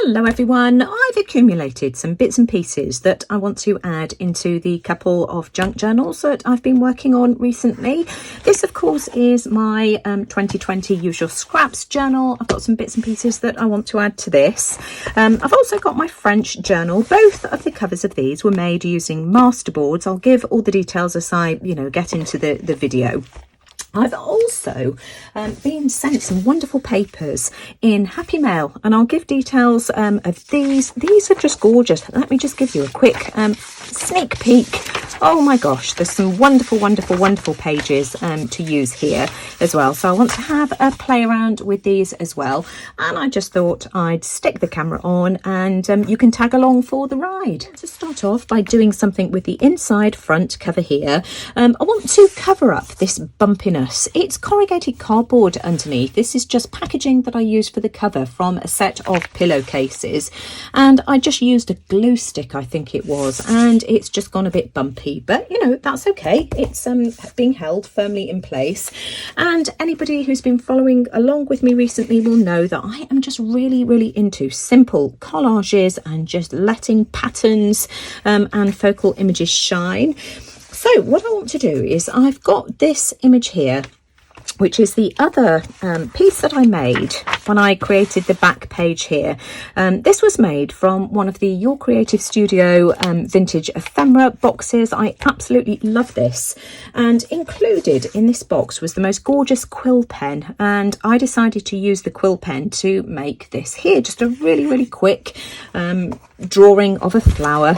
Hello everyone, I've accumulated some bits and pieces that I want to add into the couple of junk journals that I've been working on recently. This of course is my 2020 usual scraps journal. I've got some bits and pieces that I want to add to this. I've also got my French journal. Both of the covers of these were made using masterboards. I'll give all the details as I get into the video. I've also been sent some wonderful papers in Happy Mail, and I'll give details of these. These are just gorgeous. Let me just give you a quick sneak peek. Oh my gosh, there's some wonderful pages to use here as well. So I want to have a play around with these as well. And I just thought I'd stick the camera on and you can tag along for the ride. To start off by doing something with the inside front cover here, I want to cover up this bumpiness. It's corrugated cardboard underneath. This is just packaging that I used for the cover from a set of pillowcases. And I just used a glue stick, I think it was, and it's just gone a bit bumpy. But that's okay. It's being held firmly in place, and anybody who's been following along with me recently will know that I am just really into simple collages and just letting patterns and focal images shine. So what I want to do is I've got this image here, which is the other piece that I made when I created the back page here. This was made from one of the Your Creative Studio vintage ephemera boxes. I absolutely love this. And included in this box was the most gorgeous quill pen. And I decided to use the quill pen to make this here. Just a really quick drawing of a flower,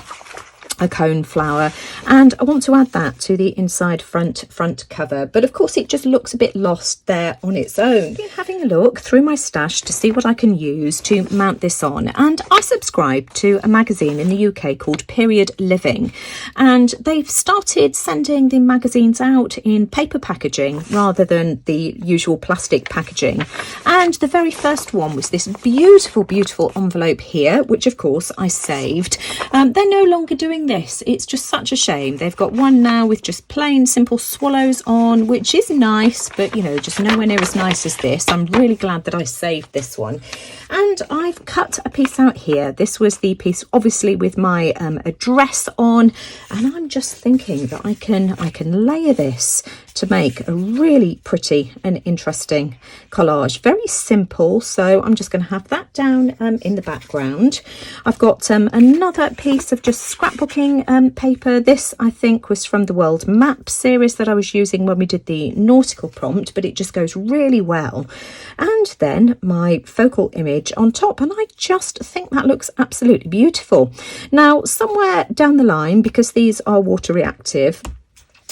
a cone flower, and I want to add that to the inside front cover, but of course it just looks a bit lost there on its own. Been having a look through my stash to see what I can use to mount this on, and I subscribe to a magazine in the UK called Period Living, and they've started sending the magazines out in paper packaging rather than the usual plastic packaging. And the very first one was this beautiful envelope here, which of course I saved. They're no longer doing this. It's just such a shame. They've got one now with just plain simple swallows on, which is nice, but just nowhere near as nice as this. I'm really glad that I saved this one. And I've cut a piece out here. This was the piece obviously with my address on, and I'm just thinking that I can layer this to make a really pretty and interesting collage. Very simple, so I'm just going to have that down in the background. I've got another piece of just scrapbooking paper. This I think was from the World Map series that I was using when we did the nautical prompt, but it just goes really well. And then my focal image on top, and I just think that looks absolutely beautiful. Now somewhere down the line, because these are water reactive,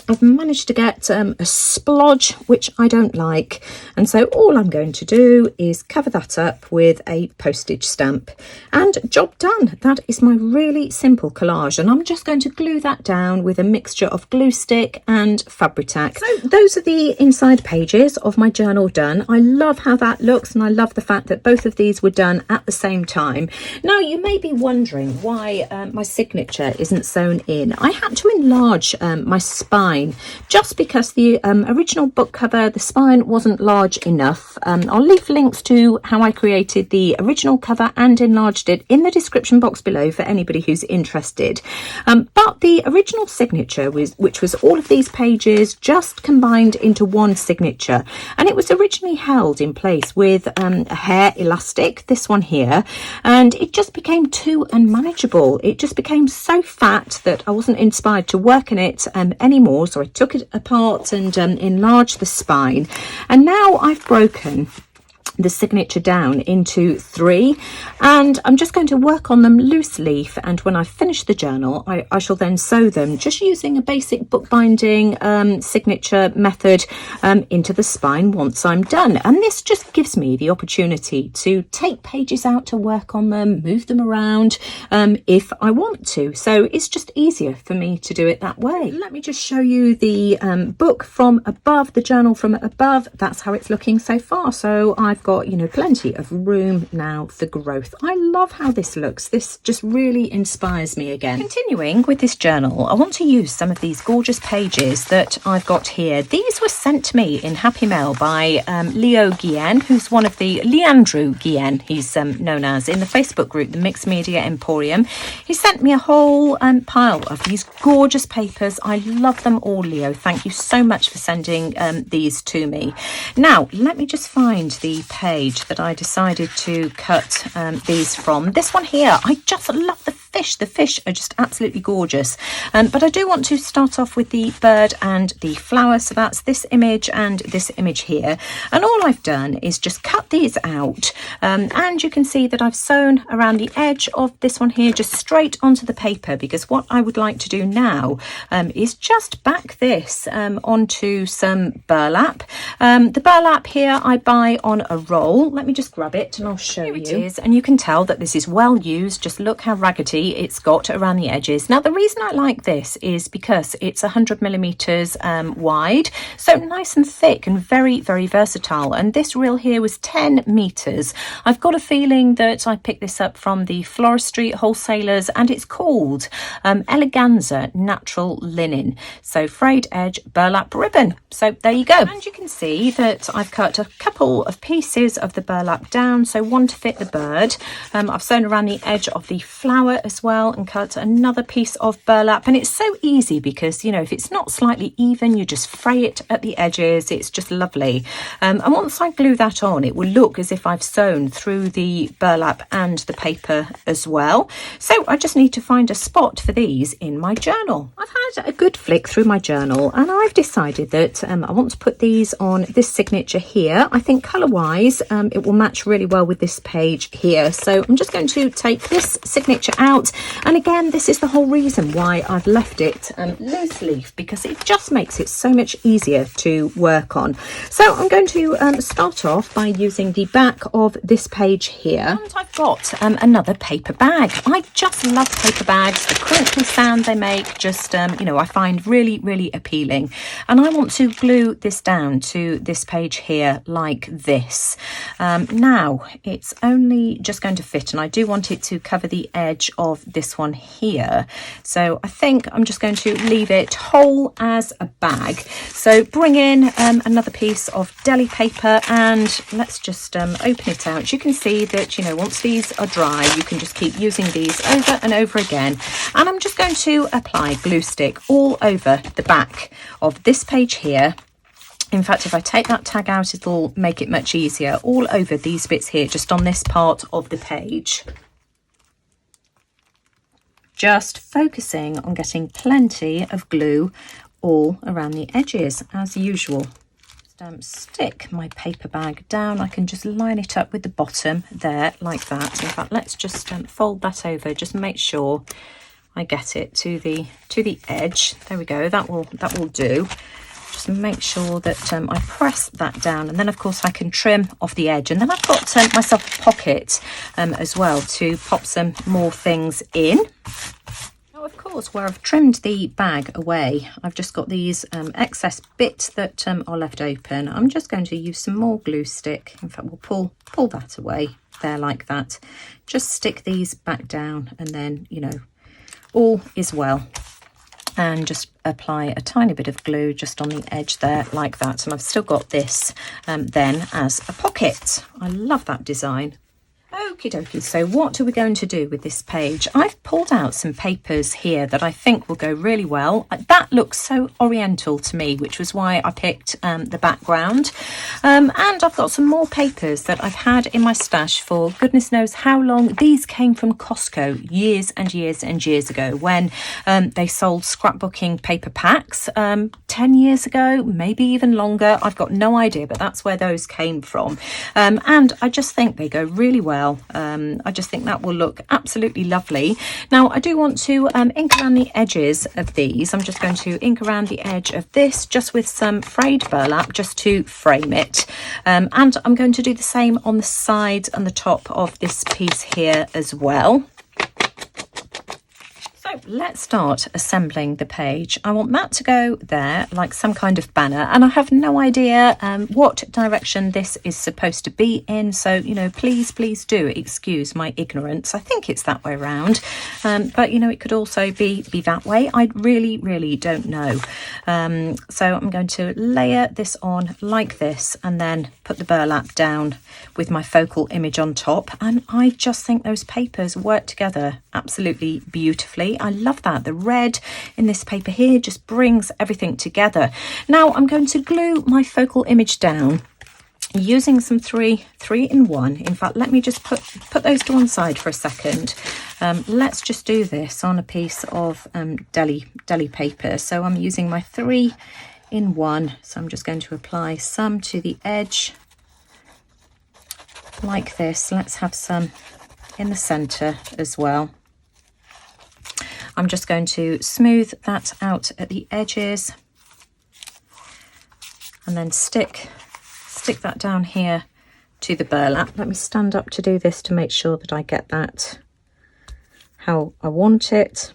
I've managed to get a splodge, which I don't like. And so all I'm going to do is cover that up with a postage stamp, and job done. That is my really simple collage. And I'm just going to glue that down with a mixture of glue stick and Fabri-Tac. So those are the inside pages of my journal done. I love how that looks, and I love the fact that both of these were done at the same time. Now you may be wondering why my signature isn't sewn in. I had to enlarge my spine, just because the original book cover, the spine wasn't large enough. I'll leave links to how I created the original cover and enlarged it in the description box below for anybody who's interested. But the original signature, which was all of these pages just combined into one signature, and it was originally held in place with a hair elastic, this one here, and it just became too unmanageable. It just became so fat that I wasn't inspired to work in it anymore. So I took it apart and enlarged the spine, and now I've broken the signature down into 3, and I'm just going to work on them loose leaf, and when I finish the journal I shall then sew them just using a basic bookbinding signature method into the spine once I'm done. And this just gives me the opportunity to take pages out to work on them, move them around if I want to, so it's just easier for me to do it that way. Let me just show you the book from above, the journal from above. That's how it's looking so far. So I've got got, you know, plenty of room now for growth. I love how this looks. This just really inspires me again. Continuing with this journal, I want to use some of these gorgeous pages that I've got here. These were sent to me in Happy Mail by Leo Guillen, who's one of the Leandro Guillen, he's known as, in the Facebook group, the Mixed Media Emporium. He sent me a whole pile of these gorgeous papers. I love them all, Leo. Thank you so much for sending these to me. Now, let me just find the page that I decided to cut these from. This one here, I just love the fish. The fish are just absolutely gorgeous. But I do want to start off with the bird and the flower. So that's this image and this image here. And all I've done is just cut these out. And you can see that I've sewn around the edge of this one here, just straight onto the paper, because what I would like to do now is just back this onto some burlap. The burlap here I buy on a roll. Let me just grab it and I'll show you. Here it is, and you can tell that this is well used. Just look how raggedy it's got around the edges. Now, the reason I like this is because it's 100 millimeters wide, so nice and thick and very, very versatile. And this reel here was 10 meters. I've got a feeling that I picked this up from the floristry wholesalers, and it's called Eleganza Natural Linen. So frayed edge burlap ribbon. So there you go. And you can see that I've cut a couple of pieces of the burlap down, so one to fit the bird. I've sewn around the edge of the flower as well and cut another piece of burlap. And it's so easy because, you know, if it's not slightly even, you just fray it at the edges. It's just lovely. And once I glue that on, it will look as if I've sewn through the burlap and the paper as well. So I just need to find a spot for these in my journal. I've had a good flick through my journal and I've decided that I want to put these on this signature here. I think colour wise it will match really well with this page here. So I'm just going to take this signature out, and again, this is the whole reason why I've left it loose leaf, because it just makes it so much easier to work on. So I'm going to start off by using the back of this page here, and I've got another paper bag. I just love paper bags. The crinkly sound they make just you know, I find really, really appealing. And I want to glue this down to this page here like this. Now it's only just going to fit, and I do want it to cover the edge of this one here. So I think I'm just going to leave it whole as a bag. So bring in another piece of deli paper and let's just open it out. You can see that, you know, once these are dry, you can just keep using these over and over again. And I'm just going to apply glue stick all over the back of this page here. In fact, if I take that tag out, it'll make it much easier. All over these bits here, just on this part of the page. Just focusing on getting plenty of glue all around the edges, as usual. Stick my paper bag down. I can just line it up with the bottom there, like that. In fact, let's just fold that over. Just make sure I get it to the edge. There we go. That will do. Just make sure that I press that down, and then of course I can trim off the edge, and then I've got myself a pocket as well to pop some more things in. Now, of course, where I've trimmed the bag away, I've just got these excess bits that are left open. I'm just going to use some more glue stick. In fact, we'll pull that away there like that. Just stick these back down, and then, you know, all is well. And just apply a tiny bit of glue just on the edge there like that. And I've still got this then as a pocket. I love that design. Okie dokie, so what are we going to do with this page? I've pulled out some papers here that I think will go really well. That looks so oriental to me, which was why I picked the background. And I've got some more papers that I've had in my stash for goodness knows how long. These came from Costco years and years and years ago when they sold scrapbooking paper packs 10 years ago, maybe even longer. I've got no idea, but that's where those came from. And I just think they go really well. I just think that will look absolutely lovely. Now, I do want to ink around the edges of these. I'm just going to ink around the edge of this just with some frayed burlap just to frame it. And I'm going to do the same on the sides and the top of this piece here as well. So let's start assembling the page. I want that to go there like some kind of banner, and I have no idea what direction this is supposed to be in, so you know, please do excuse my ignorance. I think it's that way around, but you know, it could also be that way. I really don't know. So I'm going to layer this on like this and then put the burlap down with my focal image on top, and I just think those papers work together absolutely beautifully. I love that. The red in this paper here just brings everything together. Now I'm going to glue my focal image down using some 3-in-1. In fact, let me just put those to one side for a second. Let's just do this on a piece of deli paper. So I'm using my 3-in-1. So I'm just going to apply some to the edge like this. Let's have some in the center as well. I'm just going to smooth that out at the edges and then stick that down here to the burlap. Let me stand up to do this to make sure that I get that how I want it.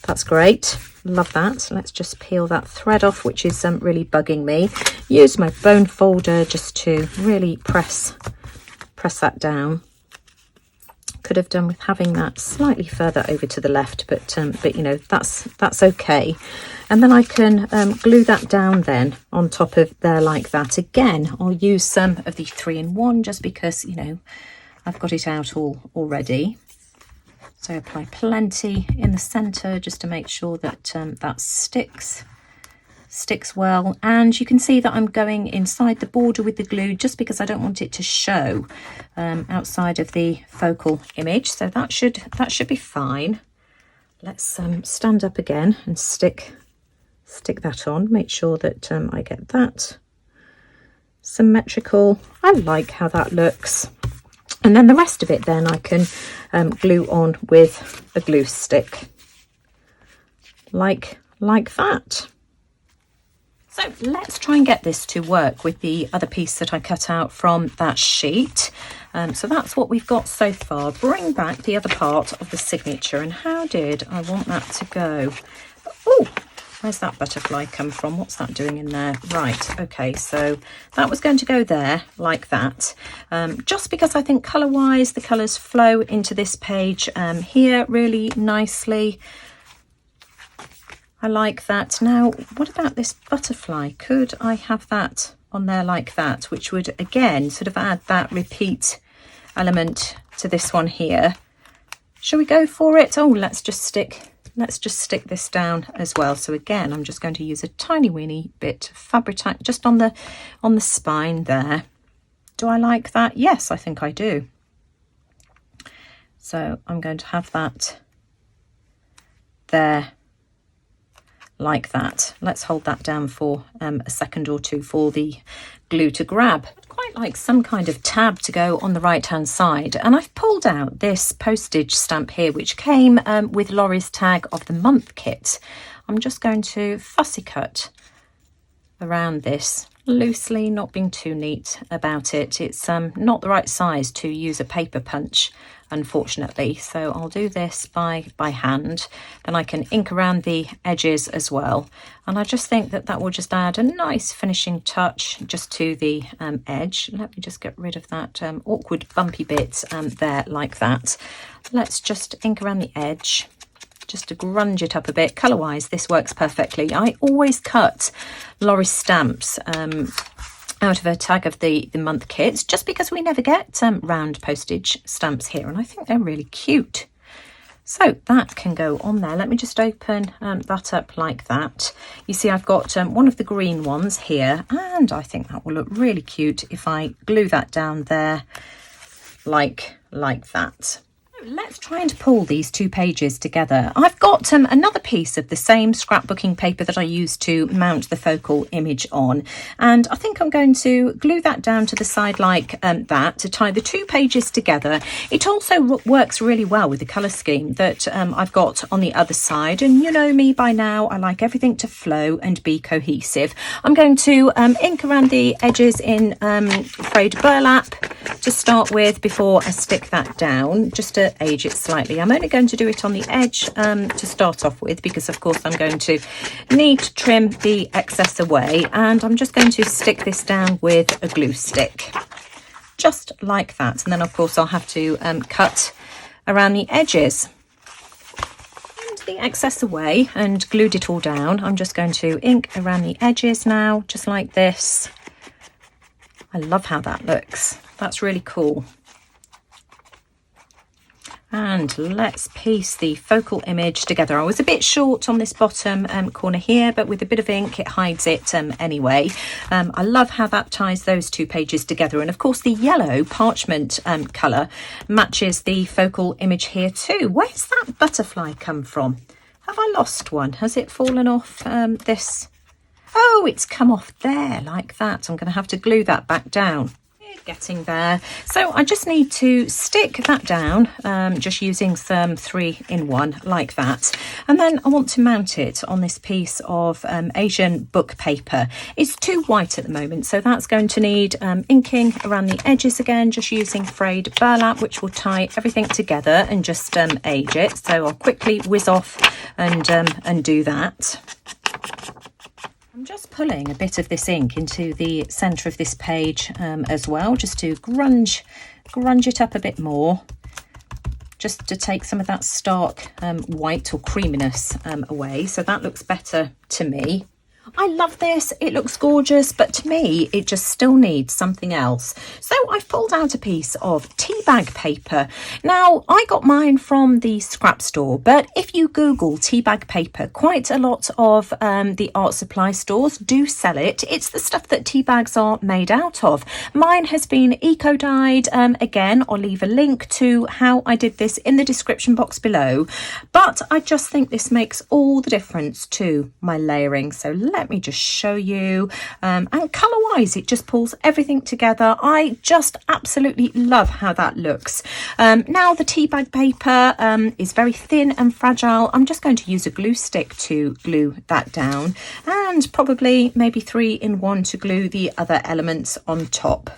That's great. Love that. Let's just peel that thread off, which is really bugging me. Use my bone folder just to really press that down. Could have done with having that slightly further over to the left, but you know, that's okay. And then I can glue that down then on top of there like that. Again, I'll use some of the 3-in-1 just because, you know, I've got it out already. So apply plenty in the center just to make sure that that sticks well. And you can see that I'm going inside the border with the glue just because I don't want it to show outside of the focal image. So that should be fine. Let's stand up again and stick that on. Make sure that I get that symmetrical. I like how that looks. And then the rest of it then I can glue on with a glue stick like that. So let's try and get this to work with the other piece that I cut out from that sheet. So that's what we've got so far. Bring back the other part of the signature, and how did I want that to go? Oh, where's that butterfly come from? What's that doing in there? Right, okay, so that was going to go there like that. Just because I think colour-wise, the colours flow into this page here really nicely. I like that. Now, what about this butterfly? Could I have that on there like that, which would again sort of add that repeat element to this one here? Shall we go for it? Oh, let's just stick this down as well. So again, I'm just going to use a tiny weeny bit of fabric tack just on the spine there. Do I like that? Yes, I think I do. So I'm going to have that there like that. Let's hold that down for a second or two for the glue to grab. I'd quite like some kind of tab to go on the right hand side, and I've pulled out this postage stamp here which came with Laurie's tag of the month kit. I'm just going to fussy cut around this loosely, not being too neat about it. It's not the right size to use a paper punch, unfortunately, so I'll do this by hand. Then I can ink around the edges as well, and I just think that will just add a nice finishing touch just to the edge. Let me just get rid of that awkward bumpy bit there like that. Let's just ink around the edge just to grunge it up a bit. Colour wise, this works perfectly. I always cut Laurie's stamps out of a tag of the month kits just because we never get round postage stamps here, and I think they're really cute. So that can go on there. Let me just open that up like that. You see I've got one of the green ones here, and I think that will look really cute if I glue that down there like that. Let's try and pull these two pages together. I've got another piece of the same scrapbooking paper that I used to mount the focal image on, and I think I'm going to glue that down to the side like that to tie the two pages together. It also works really well with the colour scheme that I've got on the other side, and you know me by now, I like everything to flow and be cohesive. I'm going to ink around the edges in frayed burlap to start with before I stick that down, just to to age it slightly. I'm only going to do it on the edge to start off with, because of course I'm going to need to trim the excess away, and I'm just going to stick this down with a glue stick, just like that. And then of course I'll have to cut around the edges. The excess away and glued it all down. I'm just going to ink around the edges now, just like this. I love how that looks. That's really cool. And let's piece the focal image together. I was a bit short on this bottom corner here, but with a bit of ink it hides it anyway. I love how that ties those two pages together, and of course the yellow parchment colour matches the focal image here too. Where's that butterfly come from? Have I lost one? Has it fallen off this? Oh, it's come off there like that. I'm going to have to glue that back down. Getting there. So I just need to stick that down, just using some 3-in-1 like that, and then I want to mount it on this piece of Asian book paper. It's too white at the moment, so that's going to need inking around the edges again, just using frayed burlap, which will tie everything together and just age it. So I'll quickly whiz off and do that. I'm just pulling a bit of this ink into the centre of this page as well, just to grunge it up a bit more, just to take some of that stark white or creaminess away. So that looks better to me. I love this, it looks gorgeous, but to me it just still needs something else. So I've pulled out a piece of tea bag paper. Now I got mine from the scrap store, but if you Google tea bag paper, quite a lot of the art supply stores do sell it. It's the stuff that tea bags are made out of. Mine has been eco-dyed. Again, I'll leave a link to how I did this in the description box below, but I just think this makes all the difference to my layering. So let me just show you, and colour wise it just pulls everything together. I just absolutely love how that looks. Now the tea bag paper is very thin and fragile. I'm just going to use a glue stick to glue that down, and probably maybe 3-in-1 to glue the other elements on top.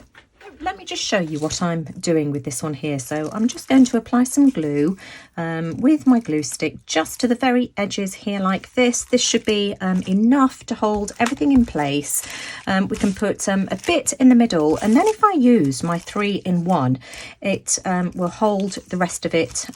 Let me just show you what I'm doing with this one here. So I'm just going to apply some glue with my glue stick just to the very edges here like this. This should be enough to hold everything in place. We can put a bit in the middle, and then if I use my 3-in-1, it will hold the rest of it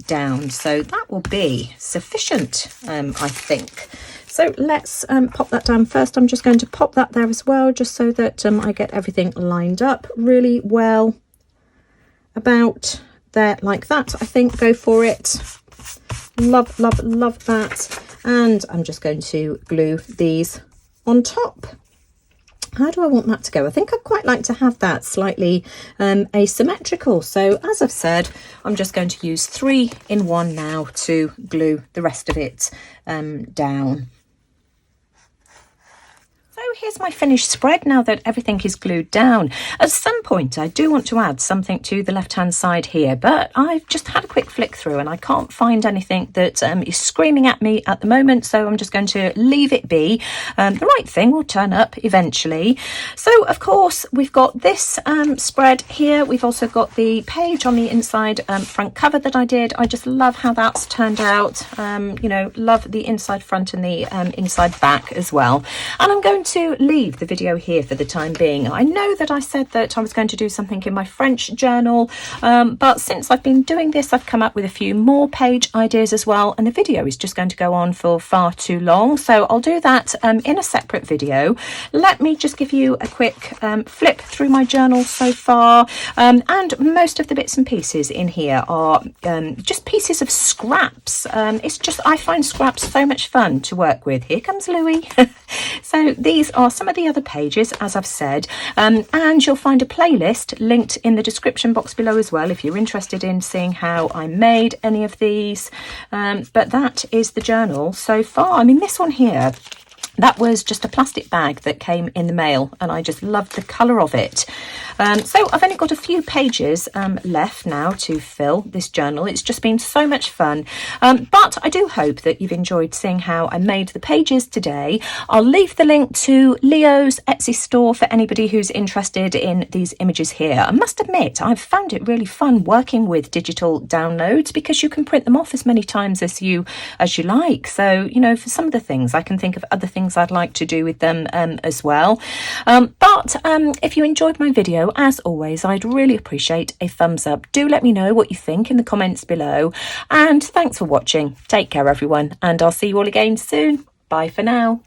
down. So that will be sufficient, I think. So let's pop that down first. I'm just going to pop that there as well, just so that I get everything lined up really well. About there like that, I think. Go for it. Love, love, love that. And I'm just going to glue these on top. How do I want that to go? I think I'd quite like to have that slightly asymmetrical. So as I've said, I'm just going to use 3-in-1 now to glue the rest of it down. So here's my finished spread now that everything is glued down. At some point I do want to add something to the left hand side here, but I've just had a quick flick through and I can't find anything that is screaming at me at the moment, so I'm just going to leave it be. The right thing will turn up eventually. So of course we've got this spread here. We've also got the page on the inside front cover that I did. I just love how that's turned out. You know, love the inside front and the inside back as well. And I'm going to leave the video here for the time being. I know that I said that I was going to do something in my French journal, but since I've been doing this, I've come up with a few more page ideas as well, and the video is just going to go on for far too long, so I'll do that in a separate video. Let me just give you a quick flip through my journal so far, and most of the bits and pieces in here are just pieces of scraps. It's just, I find scraps so much fun to work with. Here comes Louis. So these are some of the other pages, as I've said, and you'll find a playlist linked in the description box below as well if you're interested in seeing how I made any of these. But that is the journal so far. I mean, this one here, that was just a plastic bag that came in the mail, and I just loved the colour of it. So I've only got a few pages left now to fill this journal. It's just been so much fun, but I do hope that you've enjoyed seeing how I made the pages today. I'll leave the link to Leo's Etsy store for anybody who's interested in these images here. I must admit, I've found it really fun working with digital downloads because you can print them off as many times as you like. So, you know, for some of the things, I can think of other things I'd like to do with them as well. But if you enjoyed my video, as always, I'd really appreciate a thumbs up. Do let me know what you think in the comments below. And thanks for watching. Take care, everyone, and I'll see you all again soon. Bye for now.